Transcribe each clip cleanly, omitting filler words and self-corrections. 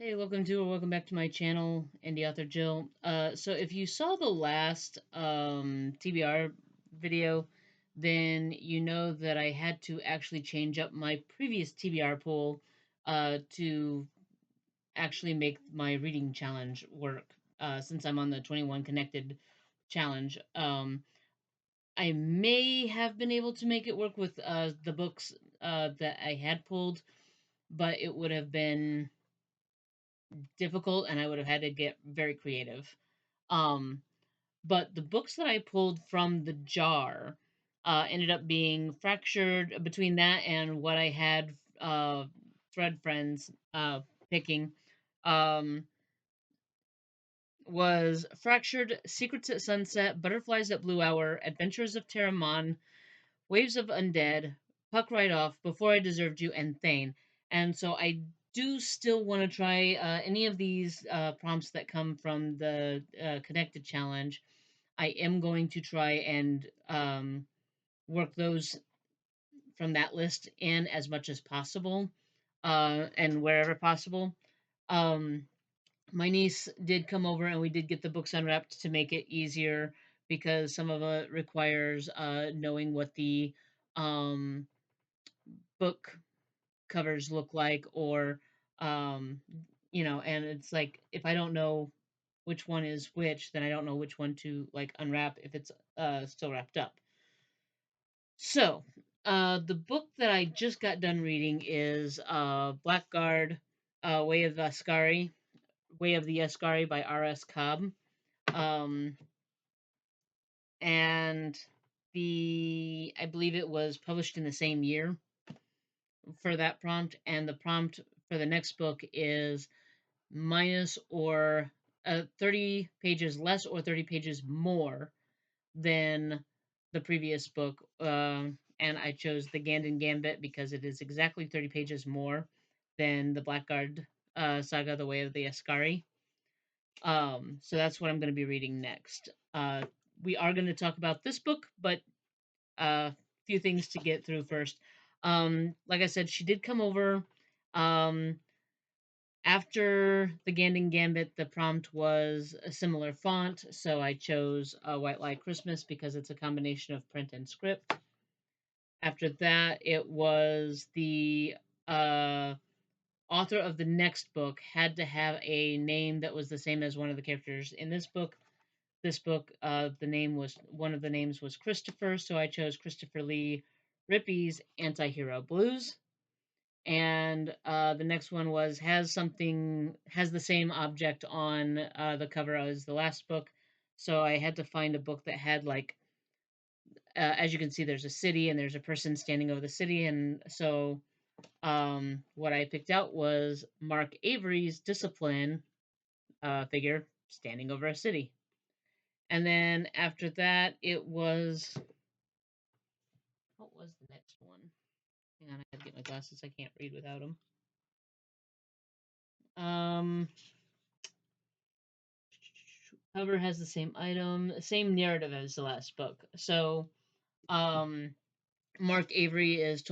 Hey, welcome back to my channel, IndieAuthor Jill. So if you saw the last TBR video, then you know that I had to actually change up my previous TBR pool to actually make my reading challenge work. Since I'm on the 21 connected challenge, I may have been able to make it work with the books that I had pulled, but it would have been difficult and I would have had to get very creative. Um, but the books that I pulled from the jar ended up being fractured between that and what I had thread friends picking. Um, was Fractured, Secrets at Sunset, Butterflies at Blue Hour, Adventures of Terramon, Waves of Undead, Puck Right Off, Before I Deserved You, and Thane. And so I do still want to try any of these prompts that come from the Connected Challenge. I am going to try and work those from that list in as much as possible and wherever possible. Um, my niece did come over and we did get the books unwrapped to make it easier because some of it requires knowing what the um, book covers look like or um and it's like if I don't know which one is which, then I don't know which one to like unwrap if it's still wrapped up. So the book that I just got done reading is Blackguard, Way of Askari, Way of the Askari by R.S. Cobb. um and the I believe it was published in the same year for that prompt, and the prompt for the next book is minus or 30 pages less or 30 pages more than the previous book. And I chose the Gandon Gambit because it is exactly 30 pages more than the Blackguard saga, The Way of the Askari. So that's what I'm going to be reading next. We are going to talk about this book, but a few things to get through first. Like I said, she did come over. Um, After the Gandon Gambit, the prompt was a similar font, so I chose White Light Christmas because it's a combination of print and script. After that, it was the uh, author of the next book had to have a name that was the same as one of the characters in this book. This book, the name was one of the names was Christopher, so I chose Christopher Lee Rippey's Antihero Blues. And the next one was has the same object on the cover as the last book, so I had to find a book that had like as you can see, there's a city and there's a person standing over the city, and so what I picked out was Mark Avery's discipline figure standing over a city. And then after that, it was what was the next one? Hang on, I gotta get my glasses. I can't read without them. Um, Cover has the same item, same narrative as the last book. So, um, Mark Avery's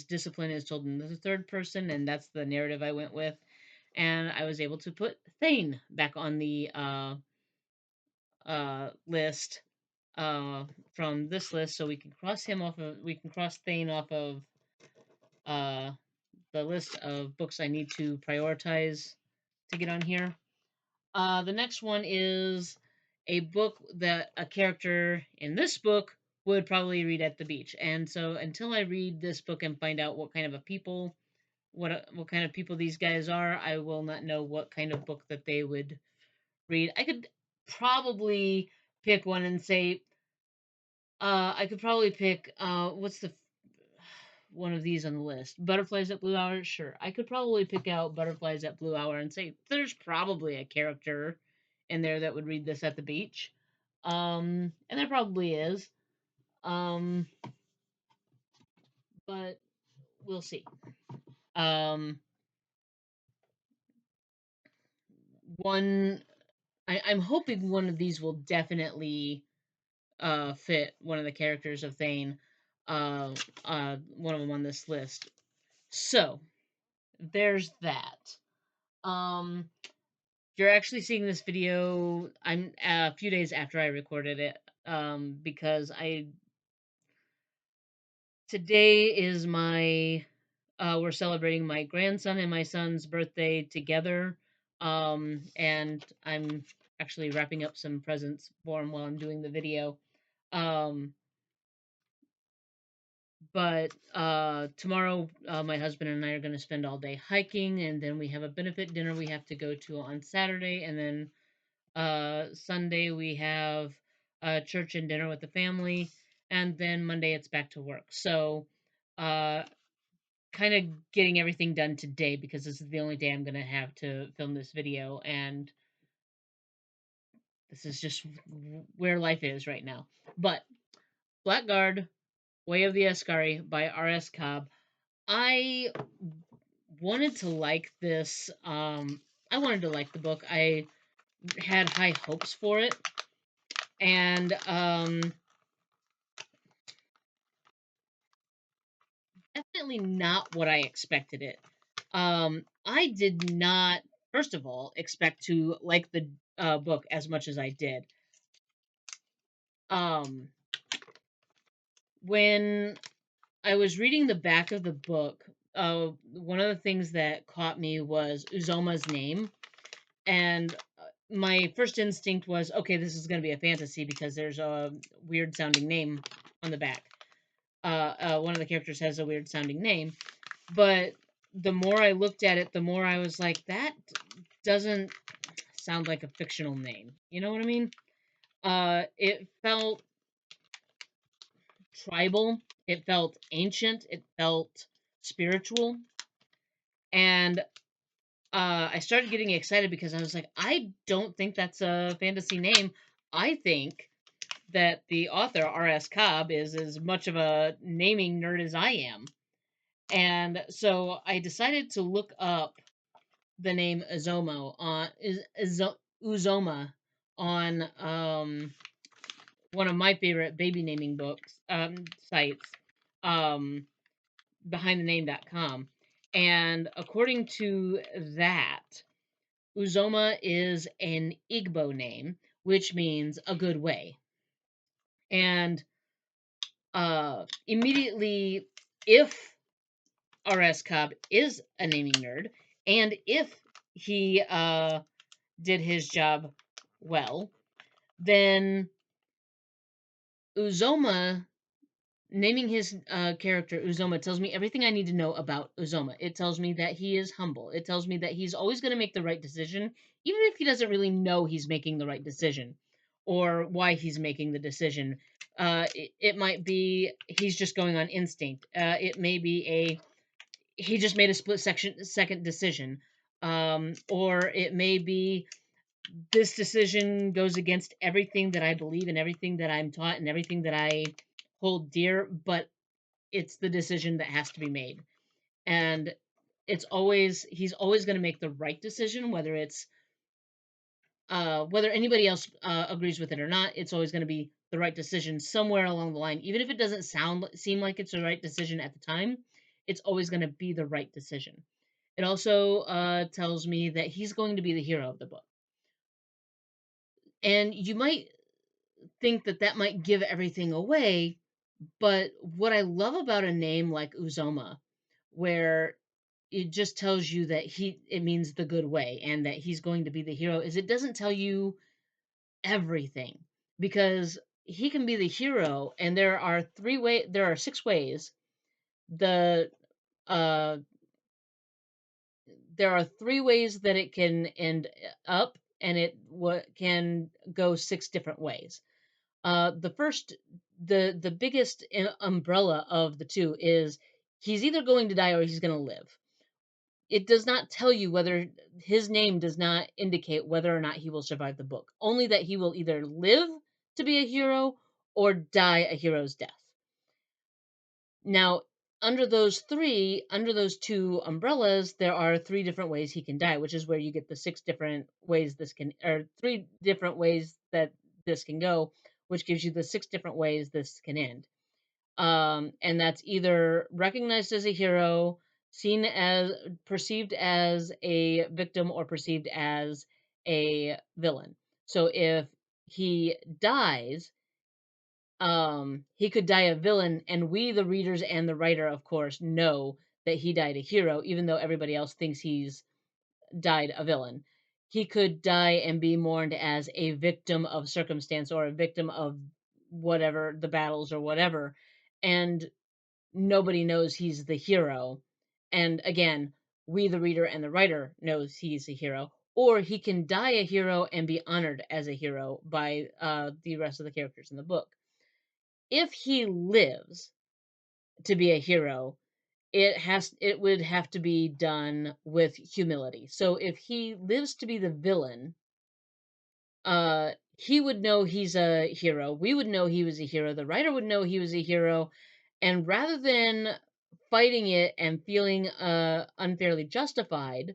discipline is told in the third person, and that's the narrative I went with. And I was able to put Thane back on the list uh, from this list, so we can cross Thane off of uh, the list of books I need to prioritize to get on here. The next one is a book that a character in this book would probably read at the beach. And so until I read this book and find out what kind of a people, what kind of people these guys are, I will not know what kind of book that they would read. I could probably pick one and say, I could probably pick what's the one of these on the list. Butterflies at Blue Hour, sure. I could probably pick out Butterflies at Blue Hour and say there's probably a character in there that would read this at the beach. And there probably is. Um, but we'll see. Um, one, I'm hoping one of these will definitely fit one of the characters of Thane. One of them on this list. So there's that. Um, you're actually seeing this video. I'm a few days after I recorded it. Because I today is my we're celebrating my grandson and my son's birthday together. And I'm actually wrapping up some presents for him while I'm doing the video. Um, but tomorrow, my husband and I are going to spend all day hiking, and then we have a benefit dinner we have to go to on Saturday, and then Sunday we have church and dinner with the family, and then Monday it's back to work. So, uh, kind of getting everything done today because this is the only day I'm going to have to film this video, and this is just where life is right now. But Blackguard, Way of the Askari by R.S. Cobb. I wanted to like this. I wanted to like the book. I had high hopes for it, and definitely not what I expected it. I did not, first of all, expect to like the book as much as I did. Um, when I was reading the back of the book, one of the things that caught me was Uzoma's name, and my first instinct was, okay, this is going to be a fantasy because there's a weird sounding name on the back. One of the characters has a weird sounding name, but the more I looked at it, the more I was like, that doesn't sound like a fictional name. You know what I mean? It felt tribal, it felt ancient, it felt spiritual, and I started getting excited because I was like, I don't think that's a fantasy name. I think that the author, R.S. Cobb, is as much of a naming nerd as I am. And so I decided to look up the name Uzoma on one of my favorite baby naming books sites, um, behindthename.com. And according to that, Uzoma is an Igbo name, which means a good way. And immediately, if R.S. Cobb is a naming nerd, and if he did his job well, then Uzoma, naming his character Uzoma, tells me everything I need to know about Uzoma. It tells me that he is humble. It tells me that he's always going to make the right decision, even if he doesn't really know he's making the right decision or why he's making the decision. It might be he's just going on instinct. It may be he just made a second decision. Or it may be this decision goes against everything that I believe and everything that I'm taught and everything that I hold dear, but it's the decision that has to be made. And he's always going to make the right decision, whether anybody else agrees with it or not. It's always going to be the right decision somewhere along the line, even if it doesn't seem like it's the right decision at the time. It's always going to be the right decision. It also tells me that he's going to be the hero of the book. And you might think that that might give everything away, but what I love about a name like Uzoma, where it just tells you that it means the good way and that he's going to be the hero, is it doesn't tell you everything, because he can be the hero, and there are 6 ways. The uh there are 3 ways that it can end up, and can go 6 different ways. The first, the biggest umbrella of the two is he's either going to die or he's going to live. It does not tell you whether his name does not indicate whether or not he will survive the book, only that he will either live to be a hero or die a hero's death. Now, under those 2 umbrellas, there are 3 different ways he can die, which is where you get the 6 different ways or 3 different ways that this can go, which gives you the 6 different ways this can end. And that's either recognized as a hero, perceived as a victim or perceived as a villain. So if he dies, he could die a villain, and we, the readers and the writer, of course, know that he died a hero, even though everybody else thinks he's died a villain. He could die and be mourned as a victim of circumstance or a victim of whatever the battles or whatever, and nobody knows he's the hero. And again, we, the reader and the writer, knows he's a hero. Or he can die a hero and be honored as a hero by the rest of the characters in the book. If he lives to be a hero, it would have to be done with humility. So if he lives to be the villain, he would know he's a hero. We would know he was a hero. The writer would know he was a hero. And rather than fighting it and feeling unfairly justified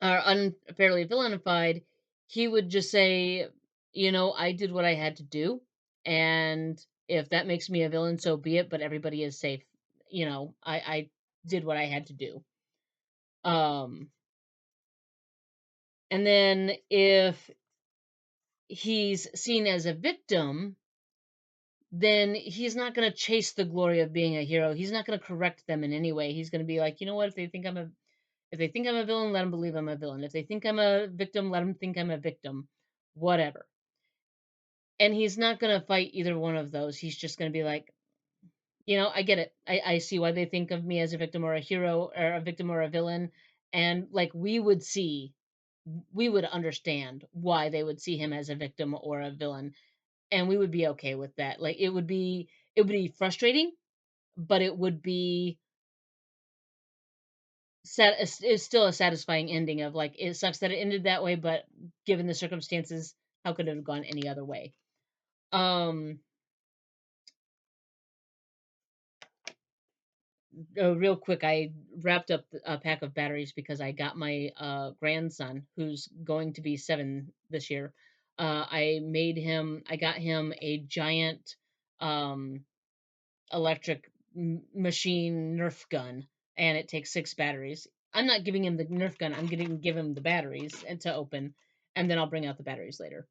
or unfairly villainified, he would just say, I did what I had to do. And if that makes me a villain, so be it, but everybody is safe. I did what I had to do. Um, and then if he's seen as a victim, then he's not going to chase the glory of being a hero. He's not going to correct them in any way. He's going to be like, you know what? If they think I'm a villain, let them believe I'm a villain. If they think I'm a victim, let them think I'm a victim. Whatever. And he's not going to fight either one of those. He's just going to be like, I get it. I see why they think of me as a victim or a hero or a victim or a villain. And like we would understand why they would see him as a victim or a villain, and we would be okay with that. Like it would be frustrating, but it would be it's still a satisfying ending of like it sucks that it ended that way, but given the circumstances, how could it have gone any other way? Um Real quick, I wrapped up a pack of batteries because I got my grandson, who's going to be 7 this year. I got him a giant um, electric machine Nerf gun, and it takes 6 batteries. I'm not giving him the Nerf gun. I'm going to give him the batteries and to open, and then I'll bring out the batteries later.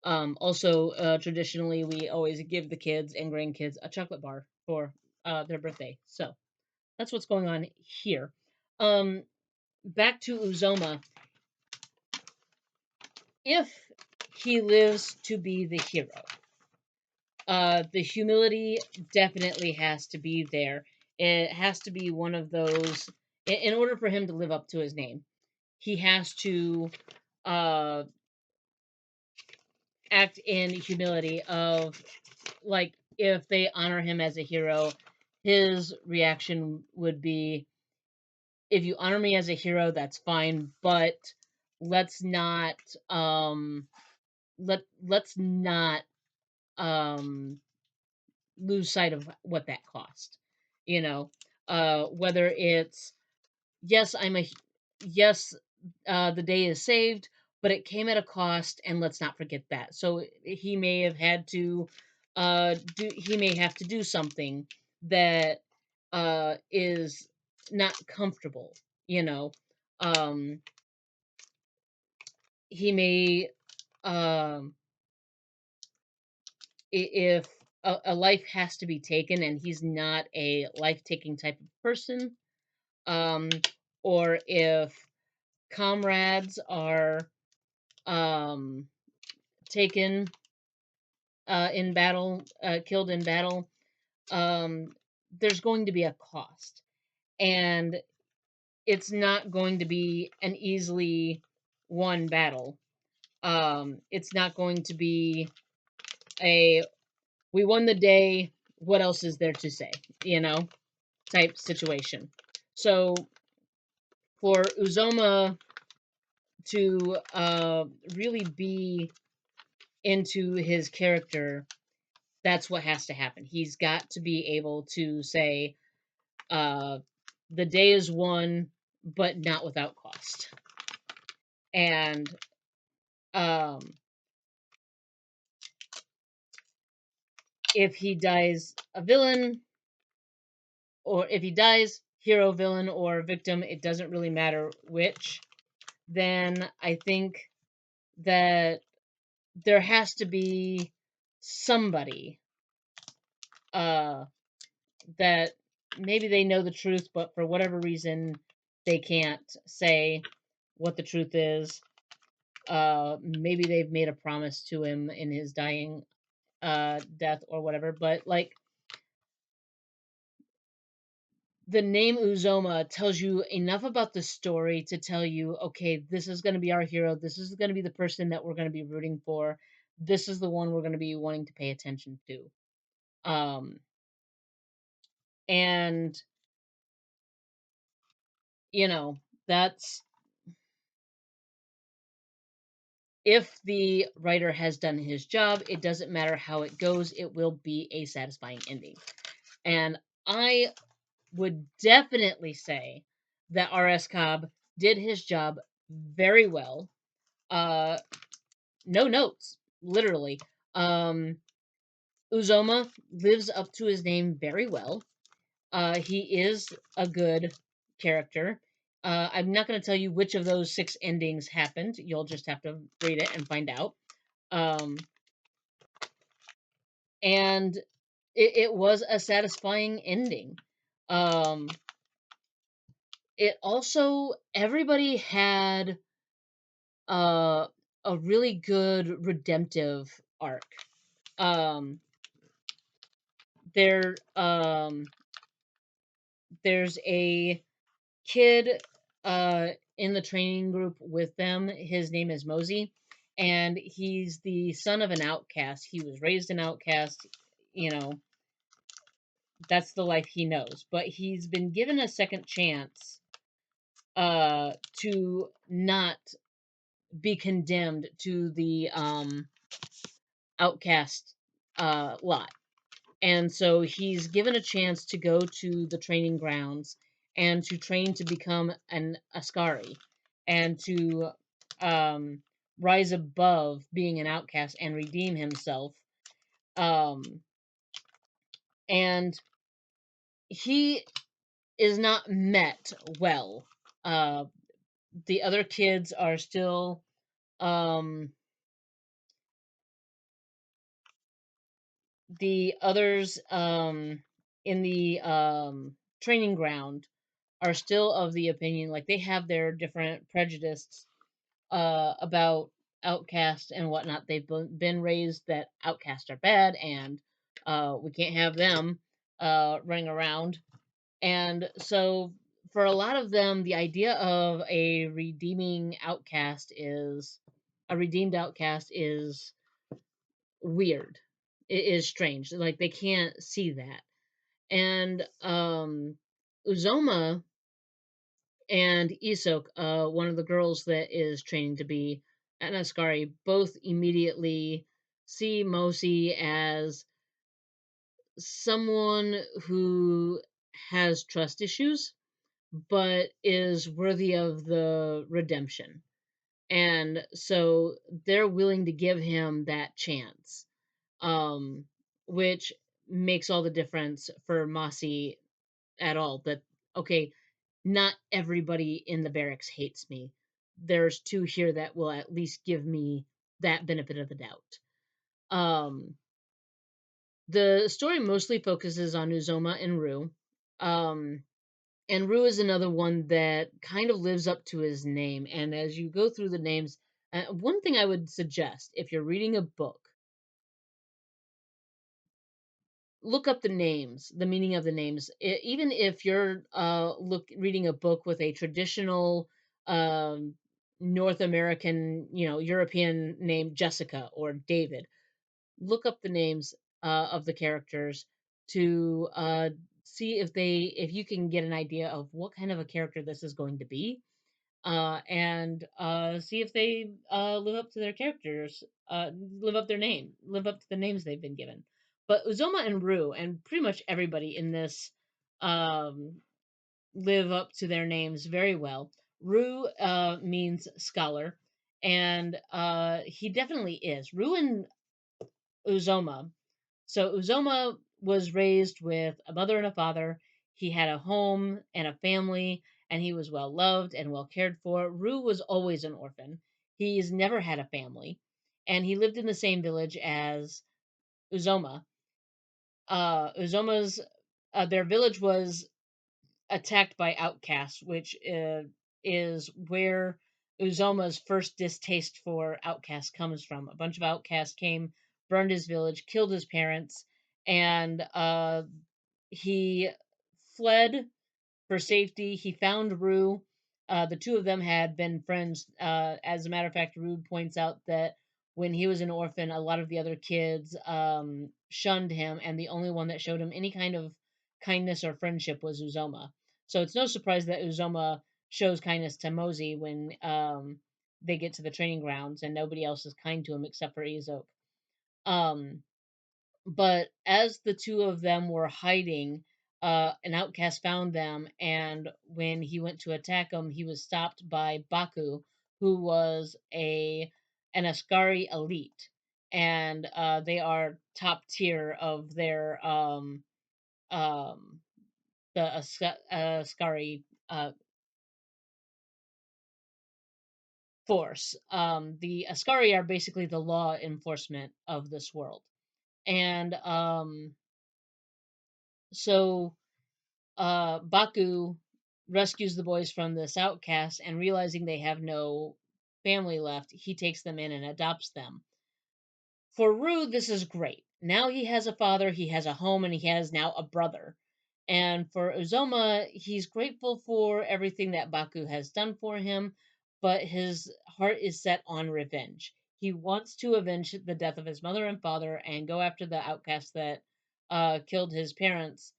Also, traditionally, we always give the kids and grandkids a chocolate bar for their birthday. So that's what's going on here. Um, Back to Uzoma. If he lives to be the hero, the humility definitely has to be there. It has to be one of those. In order for him to live up to his name, he has to uh, act in humility. Of like, if they honor him as a hero, his reaction would be, if you honor me as a hero, that's fine, but let's not let's not um lose sight of what that cost. You know, whether it's, yes, yes, the day is saved, but it came at a cost, and let's not forget that. So he may have had to he may have to do something that is not comfortable, you know. Um he may um if a life has to be taken and he's not a life-taking type of person, um or if comrades are um taken in battle, killed in battle, um there's going to be a cost, and it's not going to be an easily won battle. It's not going to be a, we won the day, what else is there to say, you know, type situation. So for Uzoma to really be into his character, that's what has to happen. He's got to be able to say, uh, the day is won, but not without cost. And um, if he dies a villain, or if he dies, hero, villain, or victim, it doesn't really matter which, then I think that there has to be somebody uh, that maybe they know the truth, but for whatever reason, they can't say what the truth is. Maybe they've made a promise to him in his dying death or whatever, but like the name Uzoma tells you enough about the story to tell you, okay, this is going to be our hero. This is going to be the person that we're going to be rooting for. This is the one we're going to be wanting to pay attention to. Um, and you know, that's if the writer has done his job, it doesn't matter how it goes, it will be a satisfying ending. And I would definitely say that R.S. Cobb did his job very well. Uh, no notes, literally. Um, Uzoma lives up to his name very well. He is a good character. I'm not going to tell you which of those six endings happened. You'll just have to read it and find out. Um, and it was a satisfying ending. Um, it also everybody had uh, a really good redemptive arc. Um, there there's a kid uh, in the training group with them. His name is Mosey, and he's the son of an outcast. He was raised an outcast. You know, that's the life he knows. But he's been given a second chance to not be condemned to the outcast lot. And so he's given a chance to go to the training grounds and to train to become an Askari and to um, rise above being an outcast and redeem himself. Um, and he is not met well. Uh, the other kids are still um, the others in the training ground are still of the opinion, like they have their different prejudices about outcasts and whatnot. They've been raised that outcasts are bad and we can't have them running around. And so for a lot of them, the idea of a redeemed outcast is weird. It is strange. Like they can't see that. And Uzoma and Isok, one of the girls that is training to be an Askari, both immediately see Mosi as someone who has trust issues, but is worthy of the redemption. And so they're willing to give him that chance, um, which makes all the difference for Mossy at all. That, okay, not everybody in the barracks hates me. There's two here that will at least give me that benefit of the doubt. Um, the story mostly focuses on Uzoma and Rue. Um, and Rue is another one that kind of lives up to his name. And as you go through the names, one thing I would suggest if you're reading a book, look up the names, the meaning of the names. Even if you're reading a book with a traditional um, North American, European name Jessica or David, look up the names of the characters to see if you can get an idea of what kind of a character this is going to be, and see if they live up to their characters, live up to the names they've been given. But Uzoma and Rue and pretty much everybody in this um, live up to their names very well. Rue means scholar, and he definitely is. Rue and Uzoma. So Uzoma was raised with a mother and a father. he had a home and a family, and he was well loved and well cared for. Rue was always an orphan. He's never had a family, and he lived in the same village as Uzoma. Uzoma's their village was attacked by outcasts, which is where Uzoma's first distaste for outcasts comes from. A bunch of outcasts came, burned his village, killed his parents, and he fled for safety. He found Rue. The two of them had been friends. As a matter of fact, Rue points out that when he was an orphan, a lot of the other kids shunned him, and the only one that showed him any kind of kindness or friendship was Uzoma. So it's no surprise that Uzoma shows kindness to Mosey when they get to the training grounds, and nobody else is kind to him except for Izok. Um, but as the two of them were hiding, an outcast found them, and when he went to attack them, he was stopped by Baku, who was an Askari elite, and they are top tier of their um, the Askari force. The Askari are basically the law enforcement of this world, and so Baku rescues the boys from this outcast, and realizing they have no family left, he takes them in and adopts them. For Rue, this is great. Now he has a father, he has a home, and he has now a brother. And for Uzoma, he's grateful for everything that Baku has done for him, but his heart is set on revenge. He wants to avenge the death of his mother and father and go after the outcast that killed his parents.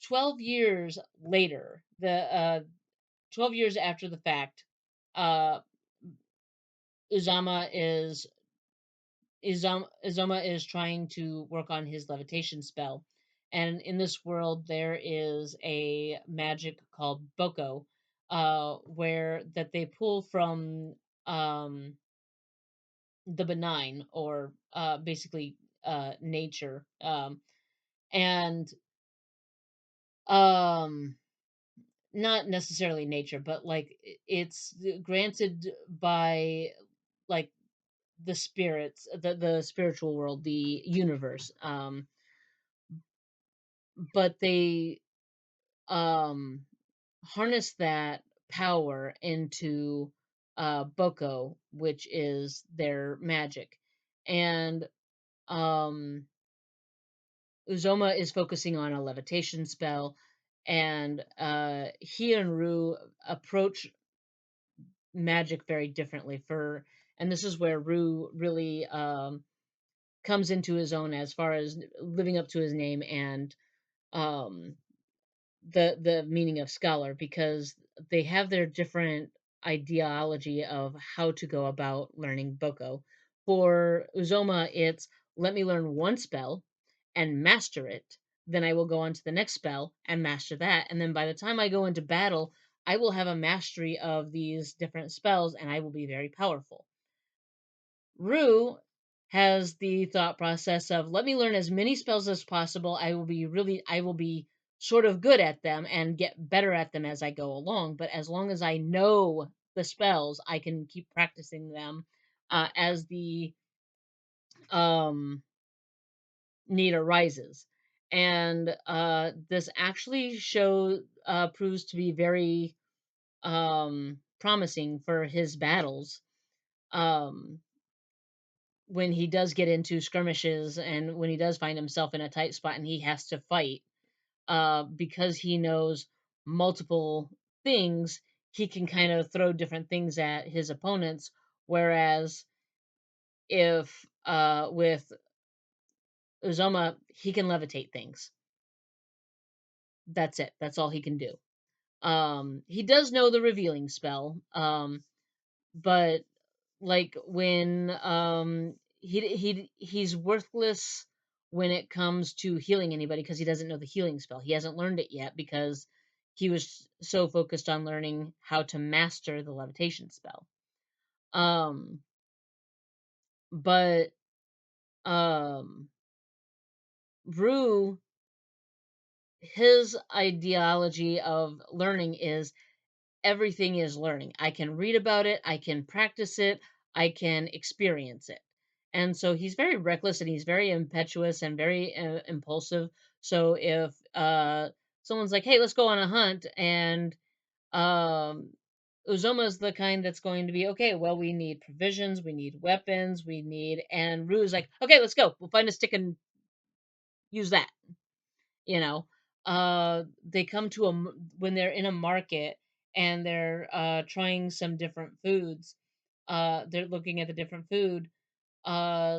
12 years later, the 12 years after the fact, uh, Uzama is Uzoma is trying to work on his levitation spell. And in this world, there is a magic called Boko, where that they pull from um, the benign, or basically nature, and um, not necessarily nature, but like it's granted by like the spirits, the spiritual world, the universe. But they um harness that power into Boko, which is their magic. And um Uzoma is focusing on a levitation spell, and he and Rue approach magic very differently. For and this is where Rue really comes into his own as far as living up to his name, and um the meaning of scholar, because they have their different ideology of how to go about learning Boko. For Uzoma, it's let me learn one spell and master it. Then I will go on to the next spell and master that. And then by the time I go into battle, I will have a mastery of these different spells and I will be very powerful. Rue has the thought process of let me learn as many spells as possible. I will be sort of good at them and get better at them as I go along. But as long as I know the spells, I can keep practicing them as the um, need arises. And this actually proves to be very promising for his battles. Um, when he does get into skirmishes and when he does find himself in a tight spot and he has to fight, because he knows multiple things, he can kind of throw different things at his opponents. Whereas if with Uzoma, he can levitate things. That's it. That's all he can do. He does know the revealing spell, but like when he's worthless when it comes to healing anybody because he doesn't know the healing spell. He hasn't learned it yet because he was so focused on learning how to master the levitation spell. Um but um Rue his ideology of learning is everything is learning. I can read about it, I can practice it, I can experience it. And so he's very reckless and he's very impetuous and very impulsive. So if someone's like, "Hey, let's go on a hunt," and um Uzoma's the kind that's going to be, okay, well, we need provisions, we need weapons, we need, and Rue's like, okay, let's go. We'll find a stick and use that, you know. They come to when they're in a market and they're trying some different foods. They're looking at the different food.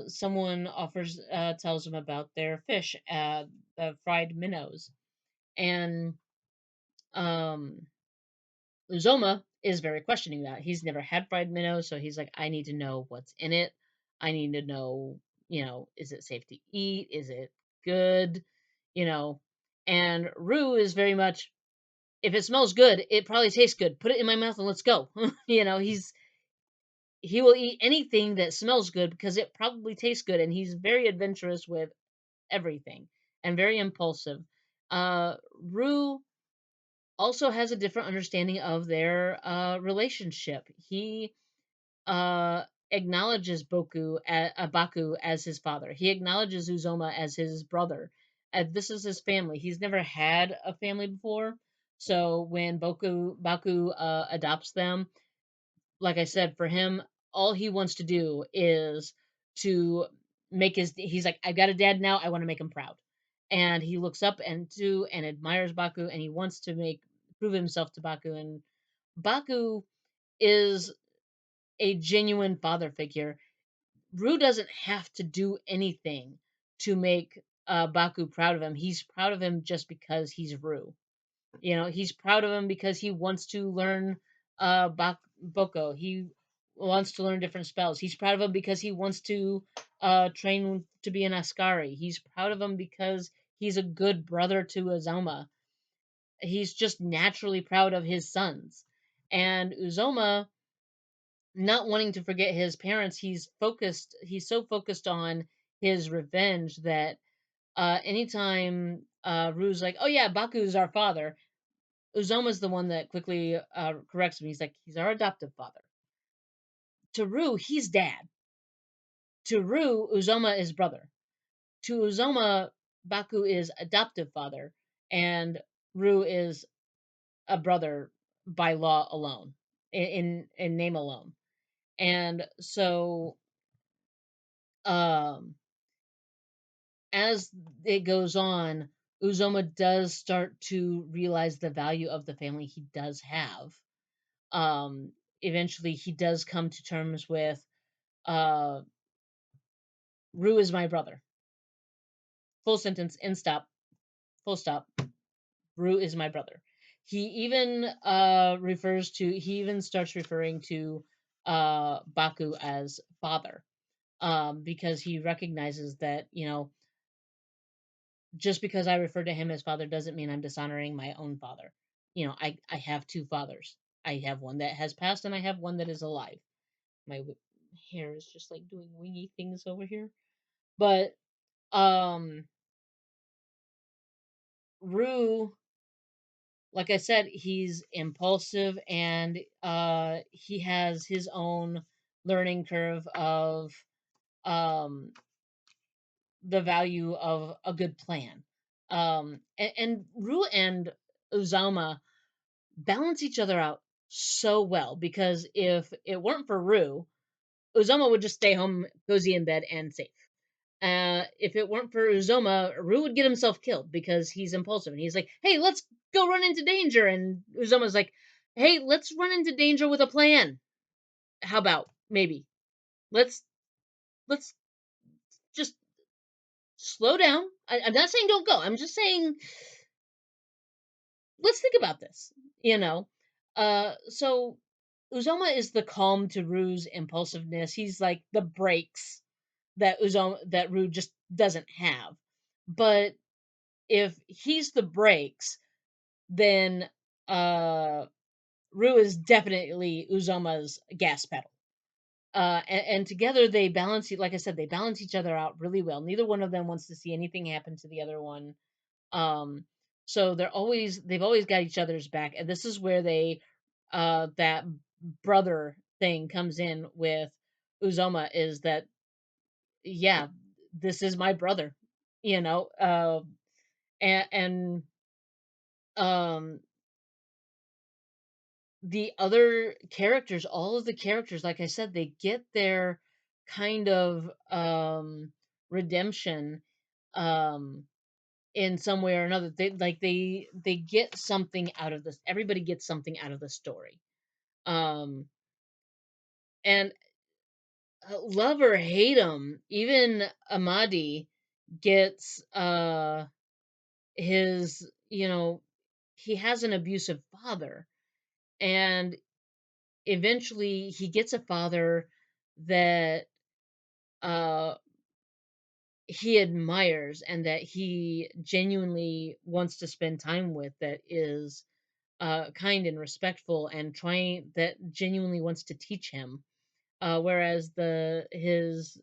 Someone offers tells them about their fish, the fried minnows, and um Uzoma is very questioning that. He's never had fried minnows, so he's like, I need to know what's in it. I need to know, is it safe to eat? Is it good? You know, and Rue is very much, if it smells good, it probably tastes good. Put it in my mouth and let's go. He will eat anything that smells good because it probably tastes good, and he's very adventurous with everything and very impulsive. Rue also has a different understanding of their relationship. He uh, acknowledges Baku as his father. He acknowledges Uzoma as his brother. This is his family. He's never had a family before, so when Baku adopts them, like I said, for him, all he wants to do is to make his. He's like, I've got a dad now. I want to make him proud, and he looks up and admires Baku, and he wants to prove himself to Baku, and Baku is a genuine father figure. Rue doesn't have to do anything to make Baku proud of him. He's proud of him just because he's Rue. He's proud of him because he wants to learn Boko. He wants to learn different spells. He's proud of him because he wants to train to be an Askari. He's proud of him because he's a good brother to Uzoma. He's just naturally proud of his sons. And Uzoma, not wanting to forget his parents, he's so focused on his revenge that anytime Rue's like, oh yeah, Baku's our father, Uzoma's the one that quickly corrects him. He's like, he's our adoptive father. To Rue, he's dad. To Rue, Uzoma is brother. To Uzoma, Baku is adoptive father, and Rue is a brother by law alone, in name alone. And so, um, as it goes on, Uzoma does start to realize the value of the family he does have. Um, Eventually, he does come to terms with uh, Rue is my brother. Full sentence, end stop, full stop. Rue is my brother. He even starts referring to Baku as father, because he recognizes that, just because I refer to him as father doesn't mean I'm dishonoring my own father. I have two fathers. I have one that has passed and I have one that is alive. My hair is just like doing wingy things over here. But um Rue, like I said, he's impulsive and he has his own learning curve of um the value of a good plan. And Rue and Uzama balance each other out so well, because if it weren't for Rue, Uzama would just stay home, cozy in bed, and safe. If it weren't for Uzoma, Rue would get himself killed because he's impulsive and he's like, "Hey, let's go run into danger," and Uzoma's like, "Hey, let's run into danger with a plan. How about maybe let's let's just slow down. I'm not saying don't go. I'm just saying let's think about this. You know, so Uzoma is the calm to Rue's impulsiveness. He's like the brakes that Rue just doesn't have. But if he's the brakes, then Rue is definitely Uzoma's gas pedal. And together they balance, like I said, they balance each other out really well. Neither one of them wants to see anything happen to the other one. Um, So they've always got each other's back, and this is where they that brother thing comes in with Uzoma, is that, yeah, this is my brother, you know. And um the other characters, all of the characters, like I said, they get their kind of redemption um in some way or another. They get something out of this. Everybody gets something out of the story. um and love or hate him, even Amadi gets his, he has an abusive father, and eventually he gets a father that uh he admires and that he genuinely wants to spend time with, that is kind and respectful, and trying, that genuinely wants to teach him. Whereas the his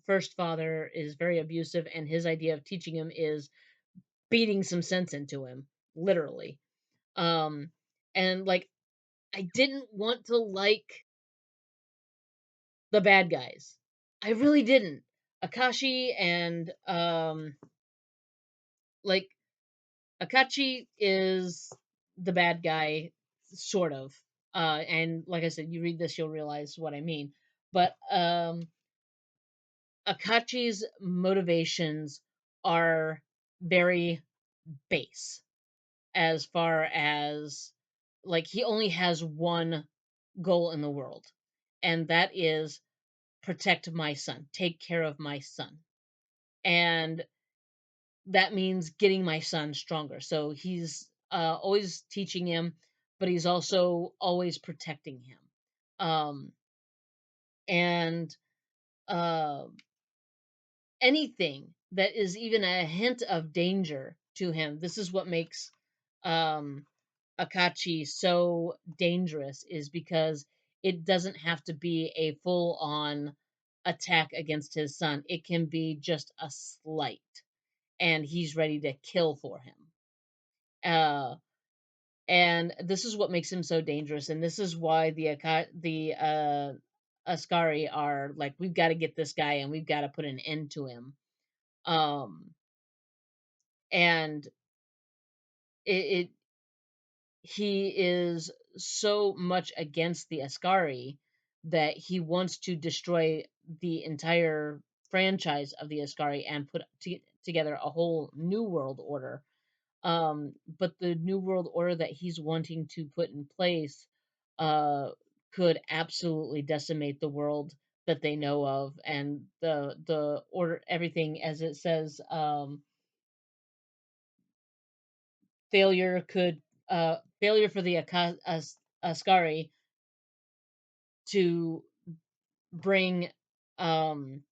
first father is very abusive, and his idea of teaching him is beating some sense into him, literally. Um, and like, I didn't want to like the bad guys. I really didn't. Akashi and like Akachi is the bad guy, sort of. And like I said, you read this, you'll realize what I mean. But Akachi's motivations are very base, as far as, like, he only has one goal in the world, and that is protect my son, take care of my son. And that means getting my son stronger. So he's always teaching him, but he's also always protecting him. Um, and uh, anything that is even a hint of danger to him, this is what makes um, Akachi so dangerous, is because it doesn't have to be a full on attack against his son. It can be just a slight, and he's ready to kill for him. Uh, and this is what makes him so dangerous, and this is why the Askari are like, we've got to get this guy, and we've got to put an end to him. Um, and it he is so much against the Askari that he wants to destroy the entire franchise of the Askari and put together a whole new world order. But the new world order that he's wanting to put in place uh, could absolutely decimate the world that they know of, and the order, everything, as it says, failure could failure for the Askari to bring um,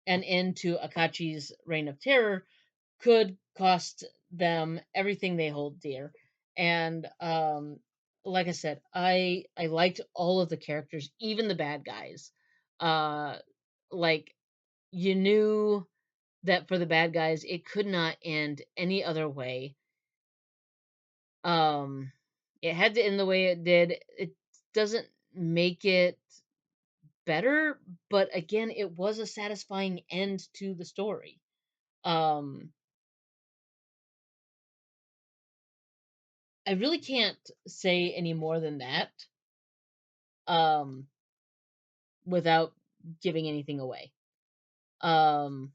an end to Akachi's reign of terror could cost them everything they hold dear. And like I said, I liked all of the characters, even the bad guys. Uh, like, you knew that for the bad guys, it could not end any other way. Um, it had to end the way it did. It doesn't make it better, but again, it was a satisfying end to the story. Um, I really can't say any more than that, um, without giving anything away. Um,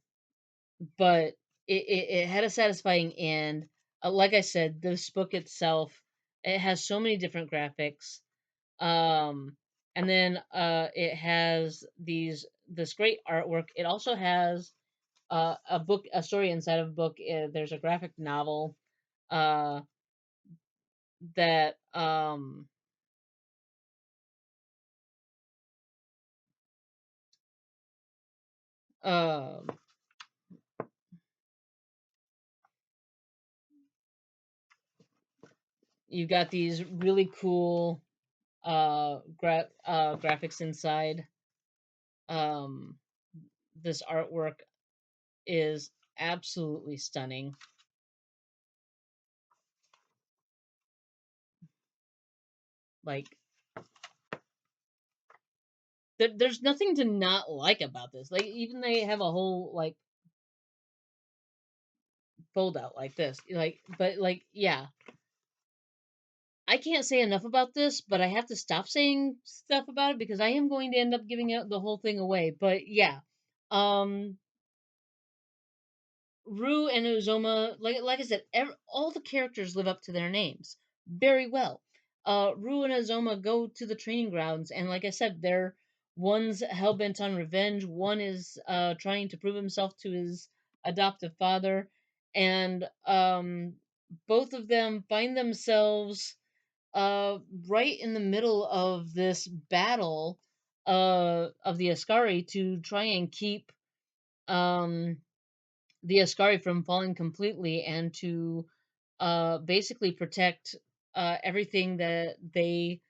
but it had a satisfying end. Like I said, this book itself, it has so many different graphics. Um, and then it has this great artwork. It also has a story inside of a book. There's a graphic novel uh, that uh, you've got these really cool graphics inside. Um, this artwork is absolutely stunning. Like, there's nothing to not like about this. Like, even they have a whole like fold out like this. Like, but like, yeah, I can't say enough about this, but I have to stop saying stuff about it because I am going to end up giving out the whole thing away. But yeah, um, Rue and Uzoma, like I said, all the characters live up to their names very well. Rue and Uzoma go to the training grounds, and like I said, they're one's hell bent on revenge. One is trying to prove himself to his adoptive father, and both of them find themselves right in the middle of this battle of the Askari to try and keep um, the Askari from falling completely and to basically protect everything that they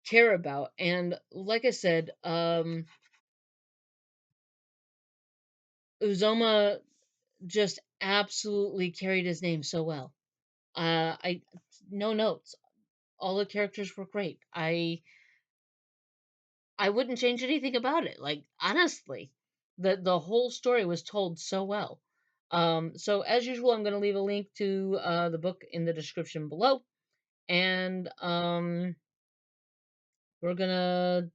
care about. And like I said, Uzoma just absolutely carried his name so well. I no notes. All the characters were great. I wouldn't change anything about it. Like, honestly, the whole story was told so well. So as usual, I'm going to leave a link to the book in the description below, and we're gonna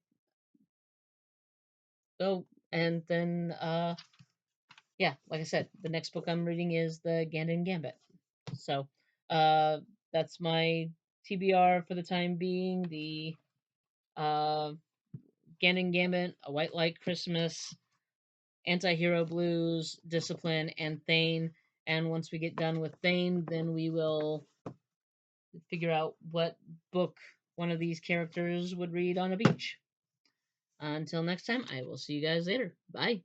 go, and then yeah, like I said, the next book I'm reading is the Gandon Gambit. So uh, that's my TBR for the time being. The uh, Gandon Gambit, A White Light Christmas, Anti-Hero Blues, Discipline, and Thane. And once we get done with Thane, then we will figure out what book one of these characters would read on a beach. Until next time, I will see you guys later. Bye.